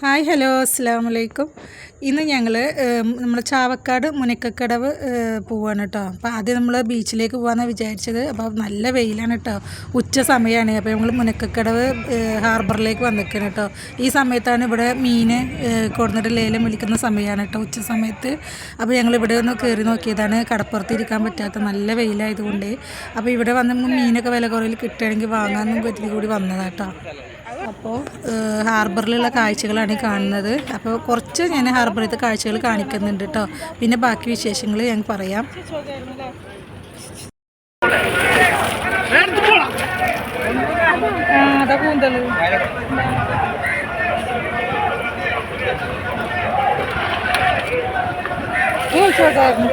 Hi hello അസ്സാം വലൈക്കും. ഇന്ന് ഞങ്ങൾ നമ്മൾ ചാവക്കാട് മുനക്കക്കടവ് പോവാണ് കേട്ടോ. അപ്പോൾ ആദ്യം നമ്മൾ ബീച്ചിലേക്ക് പോകാമെന്നാണ് വിചാരിച്ചത്. അപ്പോൾ നല്ല വെയിലാണ് കേട്ടോ, ഉച്ച സമയമാണ്. അപ്പോൾ നമ്മൾ മുനക്കക്കടവ് ഹാർബറിലേക്ക് വന്നിരിക്കണം കേട്ടോ. ഈ സമയത്താണ് ഇവിടെ മീൻ കൊടുന്നിട്ട് ലേലം വിളിക്കുന്ന സമയമാണ് കേട്ടോ, ഉച്ച സമയത്ത്. അപ്പോൾ ഞങ്ങൾ ഇവിടെ ഒന്ന് കയറി നോക്കിയതാണ്. കടപ്പുറത്ത് ഇരിക്കാൻ പറ്റാത്ത നല്ല വെയിലായതുകൊണ്ട്. അപ്പോൾ ഇവിടെ വന്ന് മീനൊക്കെ വില കുറവിൽ കിട്ടുകയാണെങ്കിൽ വാങ്ങാമെന്നും കരുതി കൂടി വന്നതാണ് കേട്ടോ. അപ്പോൾ ഹാർബറിലുള്ള കാഴ്ചകളാണ് കാണുന്നത്. അപ്പോൾ കുറച്ച് ഞാൻ ഹാർബറിലത്തെ കാഴ്ചകൾ കാണിക്കുന്നുണ്ട് കേട്ടോ. പിന്നെ ബാക്കി വിശേഷങ്ങൾ ഞാൻ പറയാം. അതാ കൂന്തൽ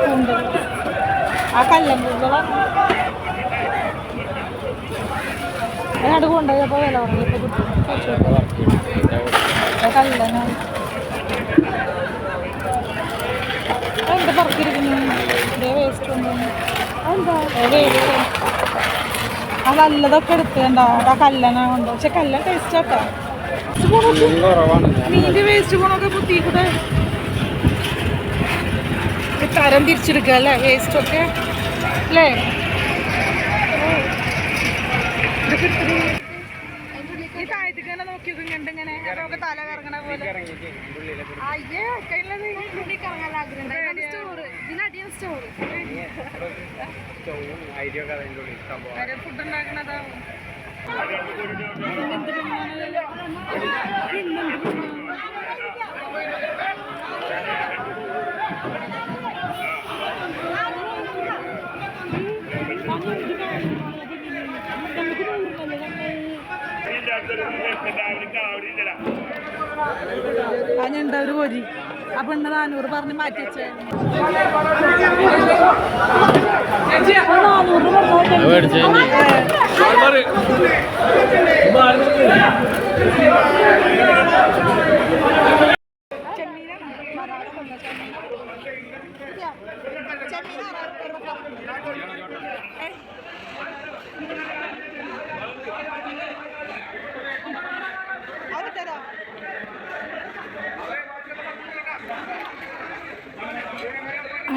കൂന്തൽ ആ കല്ലം കൂന്തളാണ്. അതിനോട് കൊണ്ടുപോയപ്പോൾ വില പറഞ്ഞപ്പോൾ കിട്ടും. കല്ലന എന്താ പറക്കിരിക്കുന്നു, വേസ്റ്റ് എന്താ ആ നല്ലതൊക്കെ എടുക്കണ്ട. ആ കല്ലന കൊണ്ട് പക്ഷെ കല്ലൻ ടേസ്റ്റ് ആട്ടോ. മീൻ്റെ വേസ്റ്റ് പോണൊക്കെ കുത്തിക്കൂടെ തരം തിരിച്ചെടുക്കുക അല്ലേ, വേസ്റ്റൊക്കെ അല്ലേ. ഈ താഴത്തേക്ക് തന്നെ നോക്കി നോക്കുന്നുണ്ട് ഇങ്ങനെ, അതൊക്കെ തല കറങ്ങണ പോലെ. ഫുഡ് ഉണ്ടാക്കണതാവും. അതിനുണ്ട് ഒരു പൊരി. ആ പെണ്ണ് 400 പറഞ്ഞ് മാറ്റി വെച്ചേ. 400.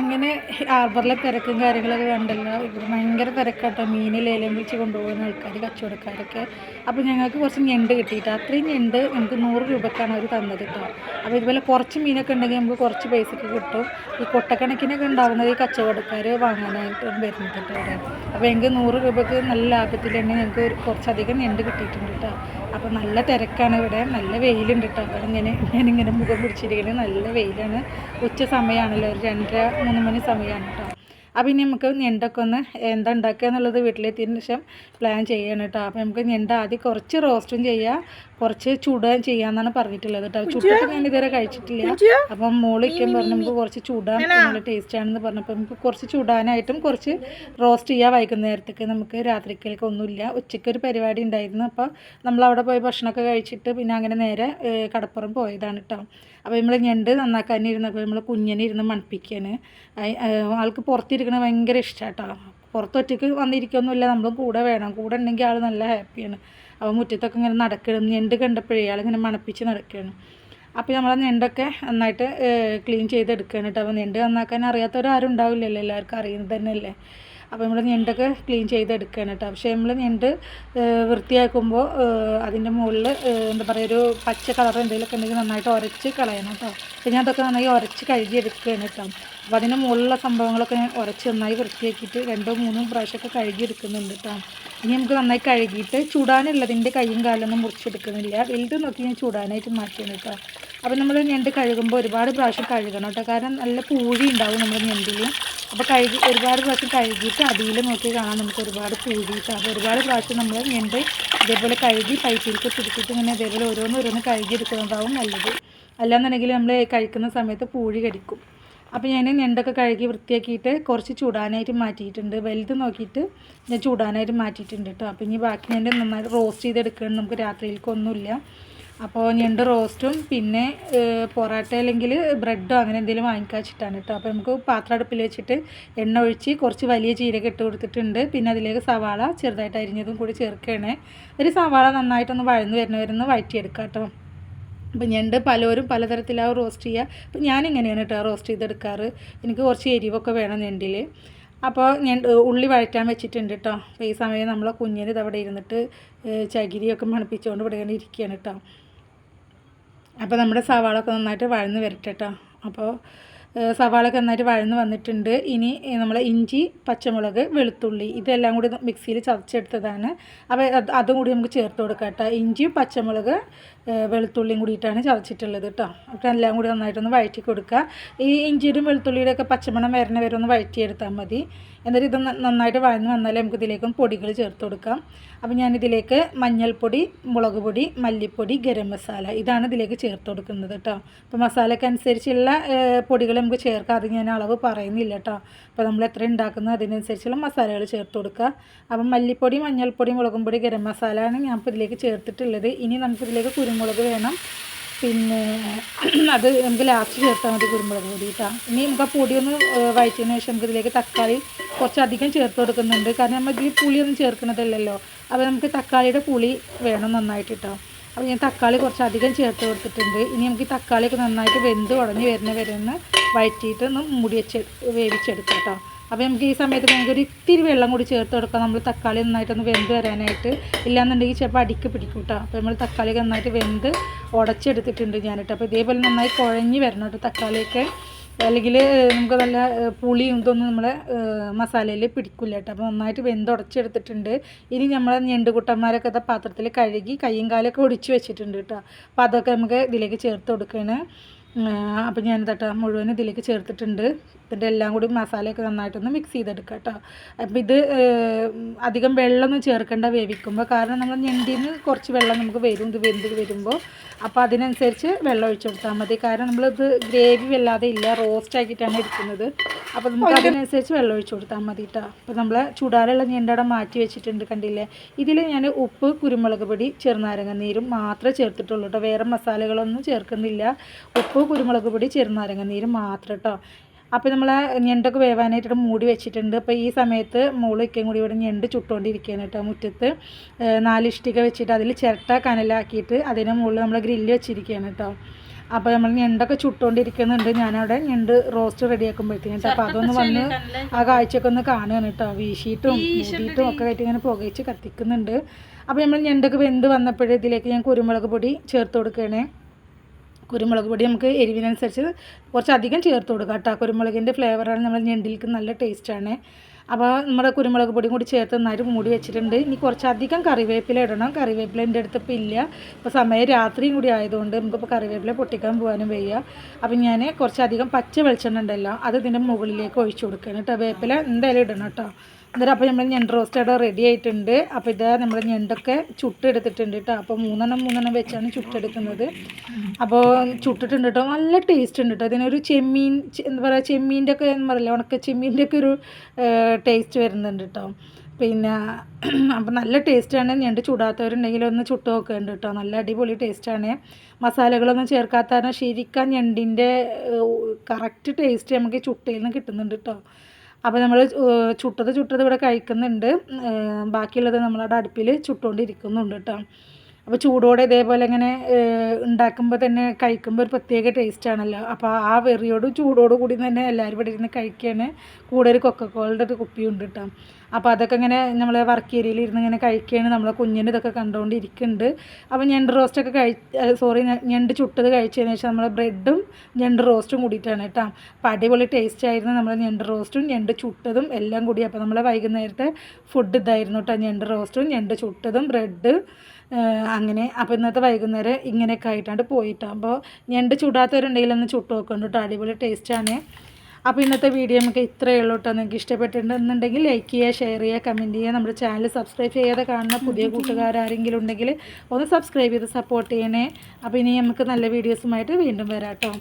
അങ്ങനെ ഹാർബറിലെ തിരക്കും കാര്യങ്ങളൊക്കെ കണ്ടല്ലോ. ഇവിടെ ഭയങ്കര തിരക്കാട്ടോ, മീൻ ലേലം വിളിച്ച് കൊണ്ടുപോകുന്ന ആൾക്കാർ, കച്ചവടക്കാരൊക്കെ. അപ്പോൾ ഞങ്ങൾക്ക് കുറച്ച് ഞണ്ട് കിട്ടിയിട്ട്, അത്രയും ഞണ്ട് നമുക്ക് 100 രൂപക്കാണ് അവർ തന്നത് കേട്ടോ. അപ്പോൾ ഇതുപോലെ കുറച്ച് മീനൊക്കെ ഉണ്ടെങ്കിൽ നമുക്ക് കുറച്ച് പൈസക്ക് കിട്ടും. ഈ കൊട്ടക്കണക്കിനൊക്കെ ഉണ്ടാകുന്നത് ഈ കച്ചവടക്കാർ വാങ്ങാനായിട്ട് വരുന്നത് കേട്ടോ ഇവിടെ. അപ്പോൾ ഞങ്ങൾക്ക് 100 രൂപക്ക് നല്ല ലാഭത്തിൽ തന്നെ ഞങ്ങൾക്ക് കുറച്ചധികം ഞണ്ട് കിട്ടിയിട്ടുണ്ട് കേട്ടോ. അപ്പോൾ നല്ല തിരക്കാണ് ഇവിടെ, നല്ല വെയിലുണ്ട് കേട്ടോ. അപ്പോൾ ഞാനിങ്ങനെ മുഖം പിടിച്ചിരിക്കുന്നത് നല്ല വെയിലാണ്. ഉച്ച സമയമാണല്ലോ, ഒരു 2:30-3 മണി സമയമാണ് കേട്ടോ. അപ്പോൾ ഇനി നമുക്ക് ഞണ്ടൊക്കെ ഒന്ന് എന്താ ഉണ്ടാക്കുക എന്നുള്ളത് വീട്ടിലെത്തിയതിന് ശേഷം പ്ലാൻ ചെയ്യണം കേട്ടോ. അപ്പോൾ നമുക്ക് ഞണ്ട് ആദ്യം കുറച്ച് റോസ്റ്റും ചെയ്യുക, കുറച്ച് ചൂടുകയും ചെയ്യാമെന്നാണ് പറഞ്ഞിട്ടുള്ളത് കേട്ടോ. ചുട്ടിട്ട് ഞാൻ ഇതുവരെ കഴിച്ചിട്ടില്ല. അപ്പം മോളിക്കാൻ പറഞ്ഞു നമുക്ക് കുറച്ച് ചൂടാൻ നല്ല ടേസ്റ്റ് ആണെന്ന് പറഞ്ഞപ്പോൾ നമുക്ക് കുറച്ച് ചൂടാനായിട്ടും കുറച്ച് റോസ്റ്റ് ചെയ്യുക. വൈകുന്നേരത്തേക്ക് നമുക്ക് രാത്രിക്കേക്ക് ഒന്നുമില്ല, ഉച്ചയ്ക്ക് ഒരു പരിപാടി ഉണ്ടായിരുന്നു. അപ്പോൾ നമ്മളവിടെ പോയി ഭക്ഷണമൊക്കെ കഴിച്ചിട്ട് പിന്നെ അങ്ങനെ നേരെ കടപ്പുറം പോയതാണ് കേട്ടോ. അപ്പോൾ നമ്മൾ ഞണ്ട് നന്നാക്കാനിരുന്നപ്പോൾ നമ്മൾ കുഞ്ഞിനിരുന്ന് മണപ്പിക്കാന്. ആൾക്ക് പുറത്തിരിക്കണത് ഭയങ്കര ഇഷ്ടമാണ് കേട്ടോ. പുറത്തൊറ്റയ്ക്ക് വന്നിരിക്കൊന്നുമില്ല, നമ്മൾ കൂടെ വേണം. കൂടെ ഉണ്ടെങ്കിൽ ആൾ നല്ല ഹാപ്പിയാണ്. അപ്പോൾ മുറ്റത്തൊക്കെ ഇങ്ങനെ നടക്കണം, ഞണ്ട് കണ്ടപ്പോഴേ ആളിങ്ങനെ മണപ്പിച്ച് നടക്കുകയാണ്. അപ്പോൾ നമ്മൾ ഞണ്ടൊക്കെ നന്നായിട്ട് ക്ലീൻ ചെയ്തെടുക്കുകയാണ് കേട്ടോ. അപ്പോൾ ഞണ്ട് നന്നാക്കാൻ അറിയാത്തവരാരും ഉണ്ടാവില്ലല്ലോ, എല്ലാവർക്കും അറിയുന്നത് തന്നെയല്ലേ. അപ്പോൾ നമ്മൾ ഞണ്ടൊക്കെ ക്ലീൻ ചെയ്തെടുക്കുകയാണ് കേട്ടോ. പക്ഷേ നമ്മൾ ഞണ്ട് വൃത്തിയാക്കുമ്പോൾ അതിൻ്റെ മുകളിൽ എന്താ പറയുക, ഒരു പച്ച കളർ എന്തെങ്കിലുമൊക്കെ ഉണ്ടെങ്കിൽ നന്നായിട്ട് ഉരച്ച് കളയണം കേട്ടോ. അപ്പോൾ ഞാൻ അതൊക്കെ നന്നായി ഉരച്ച് കഴുകി എടുക്കുകയാണ് കേട്ടോ. അപ്പോൾ അതിൻ്റെ മുകളിലുള്ള സംഭവങ്ങളൊക്കെ ഞാൻ ഉരച്ച് നന്നായി വൃത്തിയാക്കിയിട്ട് 2-3 പ്രാവശ്യമൊക്കെ കഴുകി എടുക്കുന്നുണ്ട് കേട്ടോ. ഇനി നമുക്ക് നന്നായി കഴുകിയിട്ട് ചൂടാനുള്ളതിൻ്റെ കൈയും കാലൊന്നും മുറിച്ചെടുക്കുന്നില്ല, വലുത് നോക്കി ഞാൻ ചൂടാനായിട്ട് മാറ്റിയാണ് കേട്ടോ. അപ്പോൾ നമ്മൾ ഞണ്ട് കഴുകുമ്പോൾ ഒരുപാട് പ്രാവശ്യം കഴുകണം കേട്ടോ, കാരണം നല്ല പൂഴി ഉണ്ടാവും നമ്മുടെ ഞണ്ടിൽ. അപ്പോൾ ഒരുപാട് പ്രാവശ്യം കഴുകിയിട്ട് അടിയിൽ നോക്കി കാണാൻ നമുക്ക് ഒരുപാട് പൂഴിയിട്ട്. അപ്പോൾ ഒരുപാട് പ്രാവശ്യം നമ്മൾ ഞണ്ട് ഇതേപോലെ കഴുകി പൈപ്പിലേക്ക് പിടിച്ചിട്ട് ഇങ്ങനെ ഇതേപോലെ ഓരോന്ന് കഴുകി എടുക്കുന്നതാവും നല്ലത്. അല്ലാന്നുണ്ടെങ്കിൽ നമ്മൾ കഴിക്കുന്ന സമയത്ത് പൂഴി കടിക്കും. അപ്പോൾ ഞാൻ ഞണ്ടൊക്കെ കഴുകി വൃത്തിയാക്കിയിട്ട് കുറച്ച് ചൂടാനായിട്ട് മാറ്റിയിട്ടുണ്ട്. വലുത് നോക്കിയിട്ട് ഞാൻ ചൂടാനായിട്ട് മാറ്റിയിട്ടുണ്ട് കേട്ടോ. അപ്പോൾ ഇനി ബാക്കി ഞണ്ട് നന്നായിട്ട് റോസ്റ്റ് ചെയ്തെടുക്കണം, നമുക്ക് രാത്രിയിലേക്കൊന്നുമില്ല. അപ്പോൾ ഞണ്ട് റോസ്റ്റും പിന്നെ പൊറോട്ട അല്ലെങ്കിൽ ബ്രെഡോ അങ്ങനെ എന്തെങ്കിലും വാങ്ങിക്കാച്ചിട്ടാണ് കേട്ടോ. അപ്പോൾ നമുക്ക് പാത്രം അടുപ്പിൽ വെച്ചിട്ട് എണ്ണ ഒഴിച്ച് കുറച്ച് വലിയ ജീരകം ഇട്ട് കൊടുത്തിട്ടുണ്ട്. പിന്നെ അതിലേക്ക് സവാള ചെറുതായിട്ട് അരിഞ്ഞതും കൂടി ചേർക്കുകയാണ്. ഒരു സവാള നന്നായിട്ടൊന്ന് വഴന്ന് വരുന്ന വഴറ്റിയെടുക്കാം കേട്ടോ. അപ്പം ഞണ്ട് പലരും പലതരത്തിലാവും റോസ്റ്റ് ചെയ്യുക. അപ്പം ഞാനിങ്ങനെയാണ് കേട്ടോ റോസ്റ്റ് ചെയ്തെടുക്കാറ്. എനിക്ക് കുറച്ച് എരിവൊക്കെ വേണം ഞണ്ടിൽ. അപ്പോൾ ഞാൻ ഉള്ളി വഴറ്റാൻ വെച്ചിട്ടുണ്ട് കേട്ടോ. അപ്പോൾ ഈ സമയം നമ്മളെ കുഞ്ഞിന് ഇതവിടെ ഇരുന്നിട്ട് ചകിരിയൊക്കെ മണപ്പിച്ചുകൊണ്ട് ഇവിടെ ഇങ്ങനെ ഇരിക്കുകയാണ് കേട്ടോ. അപ്പോൾ നമ്മുടെ സവാളൊക്കെ നന്നായിട്ട് വഴന്ന് വരട്ടെ കേട്ടോ. അപ്പോൾ സവാളൊക്കെ നന്നായിട്ട് വഴന്ന് വന്നിട്ടുണ്ട്. ഇനി നമ്മൾ ഇഞ്ചി, പച്ചമുളക്, വെളുത്തുള്ളി ഇതെല്ലാം കൂടി മിക്സിയിൽ ചതച്ചെടുത്തതാണ്. അപ്പോൾ അതും കൂടി നമുക്ക് ചേർത്ത് കൊടുക്കാം കേട്ടോ. ഇഞ്ചിയും പച്ചമുളക് വെളുത്തുള്ളിയും കൂടിയിട്ടാണ് ചതച്ചിട്ടുള്ളത് കേട്ടോ. അപ്പോൾ എല്ലാം കൂടി നന്നായിട്ടൊന്ന് വഴറ്റി കൊടുക്കുക. ഈ ഇഞ്ചിയുടെയും വെളുത്തുള്ളിയുടെ ഒക്കെ പച്ചമണം വരണ വരെ ഒന്ന് വഴറ്റിയെടുത്താൽ മതി. എന്നിട്ട് ഇത് നന്നായിട്ട് വഴന്ന് വന്നാലേ നമുക്ക് ഇതിലേക്കും പൊടികൾ ചേർത്ത് കൊടുക്കാം. അപ്പോൾ ഞാനിതിലേക്ക് മഞ്ഞൾപ്പൊടി, മുളക് പൊടി, മല്ലിപ്പൊടി, ഗരം മസാല ഇതാണ് ഇതിലേക്ക് ചേർത്ത് കൊടുക്കുന്നത് കേട്ടോ. അപ്പോൾ മസാലയ്ക്ക് അനുസരിച്ചുള്ള പൊടികൾ നമുക്ക് ചേർക്കാം. അത് ഞാൻ അളവ് പറയുന്നില്ല കേട്ടോ. അപ്പോൾ നമ്മൾ എത്ര ഉണ്ടാക്കുന്നത് അതിനനുസരിച്ചുള്ള മസാലകൾ ചേർത്ത് കൊടുക്കുക. അപ്പം മല്ലിപ്പൊടി, മഞ്ഞൾപ്പൊടി, മുളകും പൊടി, ഗരം മസാലയാണ് ഞാൻ ഇപ്പോൾ ഇതിലേക്ക് ചേർത്തിട്ടുള്ളത്. ഇനി നമുക്കിതിലേക്ക് കുരുമുളക് വേണം. പിന്നെ അത് നമുക്ക് ലാസ്റ്റ് ചേർത്താൽ മതി കുരുമുളക് പൊടി കേട്ടോ. ഇനി നമുക്ക് ആ പൊടിയൊന്ന് വഴറ്റിയതിന് ശേഷം നമുക്ക് ഇതിലേക്ക് തക്കാളി കുറച്ചധികം ചേർത്ത് കൊടുക്കുന്നുണ്ട്. കാരണം നമ്മൾ ഇതിൽ പുളിയൊന്നും ചേർക്കുന്നതല്ലല്ലോ. അപ്പോൾ നമുക്ക് തക്കാളിയുടെ പുളി വേണം നന്നായിട്ട് കേട്ടോ. അപ്പോൾ ഞാൻ തക്കാളി കുറച്ചധികം ചേർത്ത് കൊടുത്തിട്ടുണ്ട്. ഇനി നമുക്ക് ഈ തക്കാളിയൊക്കെ നന്നായിട്ട് വെന്ത് ഉടഞ്ഞ് വരുന്ന വരെ ഒന്ന് വഴറ്റിയിട്ട് ഒന്ന് മൂടി വേവിച്ചെടുക്കാം കേട്ടോ. അപ്പോൾ നമുക്ക് ഈ സമയത്ത് നമുക്ക് ഒരു ഇത്തിരി വെള്ളം കൂടി ചേർത്ത് കൊടുക്കാം. നമ്മൾ തക്കാളി നന്നായിട്ടൊന്ന് വെന്ത് വരാനായിട്ട്. ഇല്ലാന്നുണ്ടെങ്കിൽ ചിലപ്പോൾ അടിക്ക് പിടിക്കും കേട്ടോ. അപ്പോൾ നമ്മൾ തക്കാളിയൊക്കെ നന്നായിട്ട് വെന്ത് ഉടച്ചെടുത്തിട്ടുണ്ട് ഞാനിട്ട്. അപ്പോൾ ഇതേപോലെ നന്നായി കുഴഞ്ഞ് വരണം കേട്ടോ തക്കാളിയൊക്കെ. അല്ലെങ്കിൽ നമുക്ക് നല്ല പുളിയും ഇതൊന്നും നമ്മളെ മസാലയിൽ പിടിക്കില്ല കേട്ടോ. അപ്പോൾ നന്നായിട്ട് വെന്ത് ഉടച്ചെടുത്തിട്ടുണ്ട്. ഇനി നമ്മൾ ഞണ്ടുകുട്ടന്മാരൊക്കെ പാത്രത്തിൽ കഴുകി കയ്യും കാലൊക്കെ ഒടിച്ച് വെച്ചിട്ടുണ്ട് കേട്ടോ. അപ്പോൾ അതൊക്കെ നമുക്ക് ഇതിലേക്ക് ചേർത്ത് കൊടുക്കുകയാണ്. അപ്പോൾ ഞാൻ തട്ട മുഴുവൻ ഇതിലേക്ക് ചേർത്തിട്ടുണ്ട്. ഇതിൻ്റെ എല്ലാം കൂടി മസാലയൊക്കെ നന്നായിട്ടൊന്ന് മിക്സ് ചെയ്തെടുക്കാം കേട്ടോ. അപ്പോൾ ഇത് അധികം വെള്ളമൊന്നും ചേർക്കേണ്ട വേവിക്കുമ്പോൾ. കാരണം നമ്മൾ ഞണ്ടിന് കുറച്ച് വെള്ളം നമുക്ക് വരും ഇത് വെന്ത് വരുമ്പോൾ. അപ്പോൾ അതിനനുസരിച്ച് വെള്ളം ഒഴിച്ചു കൊടുത്താൽ മതി. കാരണം നമ്മളിത് ഗ്രേവി വല്ലാതെ ഇല്ല, റോസ്റ്റ് ആക്കിയിട്ടാണ് എടുക്കുന്നത്. അപ്പോൾ നമുക്ക് അതിനനുസരിച്ച് വെള്ളം ഒഴിച്ചു കൊടുത്താൽ മതി കേട്ടോ. അപ്പോൾ നമ്മൾ ചൂടാനുള്ള ഞണ്ടവിടെ മാറ്റി വെച്ചിട്ടുണ്ട് കണ്ടില്ലേ. ഇതിൽ ഞാൻ ഉപ്പ്, കുരുമുളക് പൊടി, ചെറുനാരങ്ങ നീരും മാത്രമേ ചേർത്തിട്ടുള്ളൂ കേട്ടോ. വേറെ മസാലകളൊന്നും ചേർക്കുന്നില്ല. ഉപ്പ്, കുരുമുളക് പൊടി, ചെറുനാരങ്ങ നീരും മാത്രം കേട്ടോ. അപ്പോൾ നമ്മൾ ഞണ്ടൊക്കെ വേവാനായിട്ട് മൂടി വെച്ചിട്ടുണ്ട്. അപ്പോൾ ഈ സമയത്ത് മോളിക്കും കൂടി ഇവിടെ ഞണ്ട് ചുട്ടുകൊണ്ടിരിക്കുകയാണ് കേട്ടോ. മുറ്റത്ത് 4 ഇഷ്ടിക വെച്ചിട്ട് അതിൽ ചിരട്ട കനലാക്കിയിട്ട് അതിന് മുകളിൽ നമ്മൾ ഗ്രില്ല് വെച്ചിരിക്കുകയാണ് കേട്ടോ. അപ്പോൾ നമ്മൾ ഞണ്ടൊക്കെ ചുട്ടുകൊണ്ടിരിക്കുന്നുണ്ട്. ഞാനവിടെ ഞണ്ട് റോസ്റ്റ് റെഡിയാക്കുമ്പോഴത്തേക്കും. അപ്പോൾ അതൊന്ന് വന്ന് ആ കാഴ്ചയൊക്കെ ഒന്ന് കാണുകയാണ് കേട്ടോ. വീശിയിട്ടും മൂടിയിട്ടും ഒക്കെ ആയിട്ട് ഇങ്ങനെ പുകയിച്ച് കത്തിക്കുന്നുണ്ട്. അപ്പോൾ നമ്മൾ ഞണ്ടൊക്കെ വെന്ത് വന്നപ്പോഴേ ഇതിലേക്ക് ഞാൻ കുരുമുളക് പൊടി ചേർത്ത് കൊടുക്കുകയാണ്. കുരുമുളക് പൊടി നമുക്ക് എരിവിനനുസരിച്ച് കുറച്ചധികം ചേർത്ത് കൊടുക്കാം കേട്ടോ. കുരുമുളകിൻ്റെ ഫ്ലേവറാണ് നമ്മൾ ഞണ്ടിലേക്ക് നല്ല ടേസ്റ്റാണ്. അപ്പോൾ നമ്മുടെ കുരുമുളക് പൊടിയും കൂടി ചേർത്ത് നന്നായിട്ട് മൂടി വെച്ചിട്ടുണ്ട്. ഇനി കുറച്ചധികം കറിവേപ്പില ഇടണം. കറിവേപ്പില എൻ്റെ അടുത്തിപ്പോൾ ഇല്ല. ഇപ്പോൾ സമയം രാത്രിയും കൂടി ആയതുകൊണ്ട് നമുക്കിപ്പോൾ കറിവേപ്പില പൊട്ടിക്കാൻ പോകാനും വയ്യ. അപ്പം ഞാൻ കുറച്ചധികം പച്ച വെളിച്ചെണ്ണ ഉണ്ടല്ലോ അത് ഇതിൻ്റെ മുകളിലേക്ക് ഒഴിച്ചു കൊടുക്കുകയാണ് കേട്ടോ. വേപ്പില എന്തായാലും ഇടണം കേട്ടോ. എന്നിട്ട് അപ്പോൾ നമ്മൾ ഞണ്ട് റോസ്റ്റ് അവിടെ റെഡി ആയിട്ടുണ്ട്. അപ്പോൾ ഇതാ നമ്മൾ ഞണ്ടൊക്കെ ചുട്ടെടുത്തിട്ടുണ്ട് കേട്ടോ. അപ്പോൾ 3 വെച്ചാണ് ചുട്ടെടുക്കുന്നത്. അപ്പോൾ ചുട്ടിട്ടുണ്ട് കേട്ടോ. നല്ല ടേസ്റ്റ് ഉണ്ട് കേട്ടോ. ഇതിനൊരു ചെമ്മീൻ എന്താ പറയുക, ചെമ്മീൻ്റെ ഒക്കെ എന്ന് പറയില്ല, ഉണക്ക ചെമ്മീൻ്റെ ഒക്കെ ഒരു ടേസ്റ്റ് വരുന്നുണ്ട് കേട്ടോ. പിന്നെ അപ്പോൾ നല്ല ടേസ്റ്റാണ്. ഞണ്ട് ചൂടാത്തവരുണ്ടെങ്കിൽ ഒന്ന് ചുട്ട് നോക്കുന്നുണ്ട് കേട്ടോ. നല്ല അടിപൊളി ടേസ്റ്റാണ്. മസാലകളൊന്നും ചേർക്കാത്ത ശരിക്കും ഞണ്ടിൻ്റെ കറക്റ്റ് ടേസ്റ്റ് നമുക്ക് ചുട്ടയിൽ നിന്ന് കിട്ടുന്നുണ്ട് കേട്ടോ. അപ്പോൾ നമ്മൾ ചുട്ടത് ഇവിടെ കഴിക്കുന്നുണ്ട്. ബാക്കിയുള്ളത് നമ്മളവിടെ അടുപ്പിൽ ചുട്ടുകൊണ്ടിരിക്കുന്നുണ്ട് കേട്ടോ. അപ്പോൾ ചൂടോടെ ഇതേപോലെ ഇങ്ങനെ ഉണ്ടാക്കുമ്പോൾ തന്നെ കഴിക്കുമ്പോൾ ഒരു പ്രത്യേക ടേസ്റ്റാണല്ലോ. അപ്പോൾ ആ വെറിയോടും ചൂടോടും കൂടി തന്നെ എല്ലാവരും ഇവിടെ ഇരുന്ന് കഴിക്കുകയാണ്. കൂടെ ഒരു കൊക്കക്കോളയുടെ ഒരു കുപ്പിയുണ്ട് കേട്ടോ. അപ്പോൾ അതൊക്കെ ഇങ്ങനെ നമ്മൾ വർക്ക് ഏരിയയിൽ ഇരുന്ന് ഇങ്ങനെ കഴിക്കുകയാണ്. നമ്മളെ കുഞ്ഞിന് ഇതൊക്കെ കണ്ടുകൊണ്ടിരിക്കുന്നുണ്ട്. അപ്പോൾ ഞണ്ട് റോസ്റ്റൊക്കെ ഞണ്ട് ചുട്ടത് കഴിച്ചതിന് ശേഷം നമ്മൾ ബ്രെഡും ഞണ്ട് റോസ്റ്റും കൂടിയിട്ടാണ് കേട്ടോ. അപ്പോൾ അടിപൊളി ടേസ്റ്റ് ആയിരുന്നു നമ്മൾ ഞണ്ട് റോസ്റ്റും ഞണ്ട് ചുട്ടതും എല്ലാം കൂടി. അപ്പോൾ നമ്മൾ വൈകുന്നേരത്തെ ഫുഡ് ഇതായിരുന്നു കേട്ടോ. ഞണ്ട് റോസ്റ്റും ഞണ്ട് ചുട്ടതും ബ്രെഡ് അങ്ങനെ. അപ്പോൾ ഇന്നത്തെ വൈകുന്നേരം ഇങ്ങനെയൊക്കെ ആയിട്ടാണ് പോയിട്ടാണ്. അപ്പോൾ ഞണ്ട് ചുടാത്തവരുണ്ടെങ്കിൽ ഒന്ന് ചുട്ട് നോക്കുന്നുണ്ട് കേട്ടോ. അടിപൊളി ടേസ്റ്റാണ്. അപ്പോൾ ഇന്നത്തെ വീഡിയോ നമുക്ക് ഇത്രയേ ഉള്ളൂ കേട്ടോ. നിങ്ങൾക്ക് ഇഷ്ടപ്പെട്ടിട്ടുണ്ടെന്നുണ്ടെങ്കിൽ ലൈക്ക് ചെയ്യുക, ഷെയർ ചെയ്യുക, കമൻറ്റ് ചെയ്യുക. നമ്മുടെ ചാനൽ സബ്സ്ക്രൈബ് ചെയ്യാതെ കാണുന്ന പുതിയ കൂട്ടുകാരെങ്കിലും ഉണ്ടെങ്കിൽ ഒന്ന് സബ്സ്ക്രൈബ് ചെയ്ത് സപ്പോർട്ട് ചെയ്യണേ. അപ്പോൾ ഇനി നമുക്ക് നല്ല വീഡിയോസുമായിട്ട് വീണ്ടും വരാം കേട്ടോ.